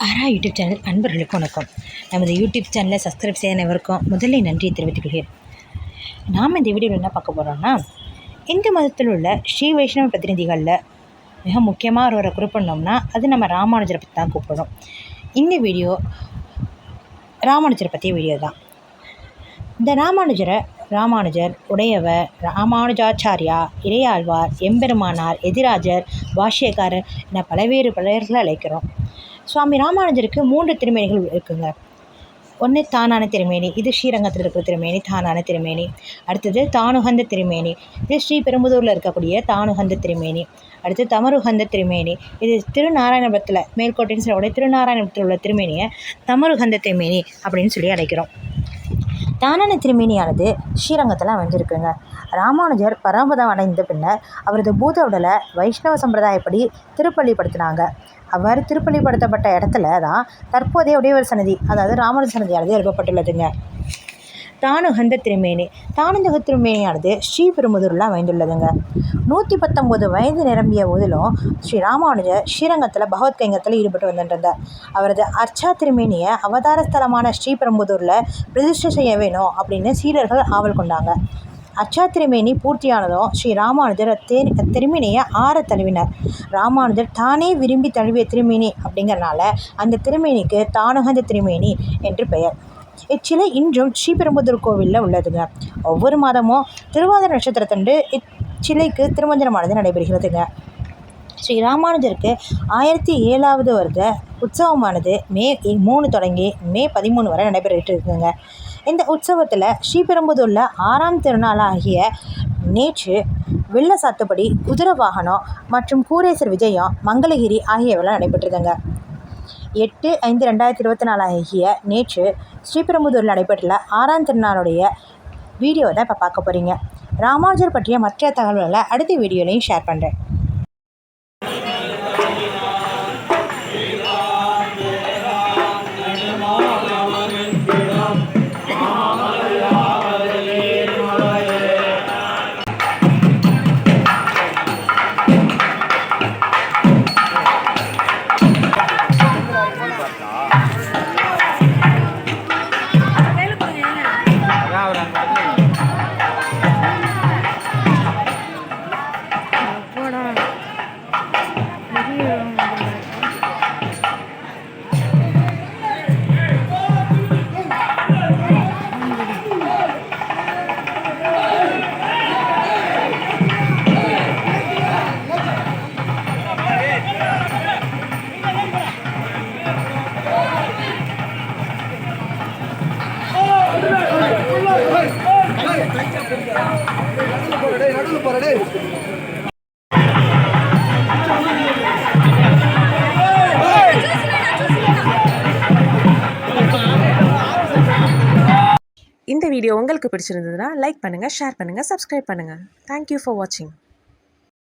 ஆரா YouTube channel அன்பர்களுக்கு வணக்கம். நமது யூடியூப் சேனலை சப்ஸ்கிரைப் செய்ய அனைவருக்கும் முதல்ல நன்றியை தெரிவித்துக் கொள்கிறேன். நாம் இந்த வீடியோவில் என்ன பார்க்க போகிறோம்னா, இந்து மதத்தில் உள்ள ஸ்ரீ வைஷ்ணவ பிரதிநிதிகளில் மிக முக்கியமாக ஒருவரை குறிப்பிடணும்னா அது நம்ம ராமானுஜரை பற்றி தான் கூப்பிடுறோம். இந்த வீடியோ ராமானுஜரை பற்றிய வீடியோ தான். இந்த ராமானுஜர், உடையவர், ராமானுஜாச்சாரியா, இறையாழ்வார், எம்பெருமானார், எதிராஜர், பாஷ்யக்காரர் என பல்வேறு பெயர்களை அழைக்கிறோம். சுவாமி ராமானுஜருக்கு 3 திருமேனிகள் இருக்குங்க. ஒன்று தானான திருமேனி, இது ஸ்ரீரங்கத்தில் இருக்கிற திருமேனி, தானான திருமேனி. அடுத்தது தானுகந்த திருமேனி, இது ஸ்ரீபெரும்புதூரில் இருக்கக்கூடிய தானுகந்த திருமேனி. அடுத்து தமருகந்த திருமேனி, இது திருநாராயணபுரத்தில் மேல்கோட்டைன்னு சொல்லக்கூடிய திருநாராயணபுரத்தில் உள்ள திருமேனியை தமருகந்த திருமேனி அப்படின்னு சொல்லி அழைக்கிறோம். தானான திருமேனியானது ஸ்ரீரங்கத்தில் அமைஞ்சிருக்குங்க. ராமானுஜர் பரமபதம் அடைந்த பின்னர் அவரது பூத உடலை வைஷ்ணவ சம்பிரதாயப்படி திருப்பள்ளிப்படுத்தினாங்க. அவ்வாறு திருப்பள்ளிப்படுத்தப்பட்ட இடத்துல தான் தற்போதைய உடையவர் சன்னதி, அதாவது ராமானுஜர் சன்னதியானது எழுப்பப்பட்டுள்ளதுங்க. தானுகந்த திருமேனியானது ஸ்ரீபெரும்புதூரில் அமைந்துள்ளதுங்க. 119 வயது நிரம்பிய போதிலும் ஸ்ரீ ராமானுஜர் ஸ்ரீரங்கத்தில் பகவத் கைங்கத்தில் ஈடுபட்டு வந்துட்டார். அவரது அர்ச்சா திருமேனியை அவதார ஸ்தலமான ஸ்ரீபெரும்புதூரில் பிரதிஷ்டை செய்ய வேணும் அப்படின்னு சீடர்கள் ஆவல் கொண்டாங்க. அர்ச்சா திருமேனி பூர்த்தியானதும் ஸ்ரீ ராமானுஜர் திருமேனியை தழுவினார். ராமானுஜர் தானே விரும்பி தழுவிய திருமேனி அப்படிங்கிறனால அந்த திருமேனிக்கு தானுகந்த திருமேனி என்று பெயர். இச்சிலை இன்றும் ஸ்ரீபெரும்புதூர் கோவிலில் உள்ளதுங்க. ஒவ்வொரு மாதமும் திருவாதிரை நட்சத்திரத்தன்று இச்சிலைக்கு திருமஞ்சனமானது நடைபெறுகிறதுங்க. ஸ்ரீ ராமானுஜருக்கு 1007வது வருட உற்சவமானது மே 3 தொடங்கி மே 13 வரை நடைபெற்று இருக்குங்க. இந்த உற்சவத்தில் ஸ்ரீபெரும்புதூரில் 6ஆம் திருநாளாகிய நேற்று வெள்ள சாத்துப்படி, குதிரை வாகனம் மற்றும் கூரேசர் விஜயம், மங்களகிரி ஆகியவெல்லாம் நடைபெற்றதுங்க. 8/5/2024 ஆகிய நேற்று ஸ்ரீபெரும்புதூரில் நடைபெற்றுள்ள 6ஆம் திருநாளுடைய வீடியோ தான் இப்போ பார்க்க போகிறீங்க. ராமானுஜர் பற்றிய மற்ற தகவல்களை அடுத்த வீடியோலையும் ஷேர் பண்ணுறேன். இந்த வீடியோ உங்களுக்கு பிடிச்சிருந்ததுன்னா லைக் பண்ணுங்கள், ஷேர் பண்ணுங்கள், சப்ஸ்கிரைப் பண்ணுங்கள். தேங்க்யூ ஃபார் வாட்சிங்.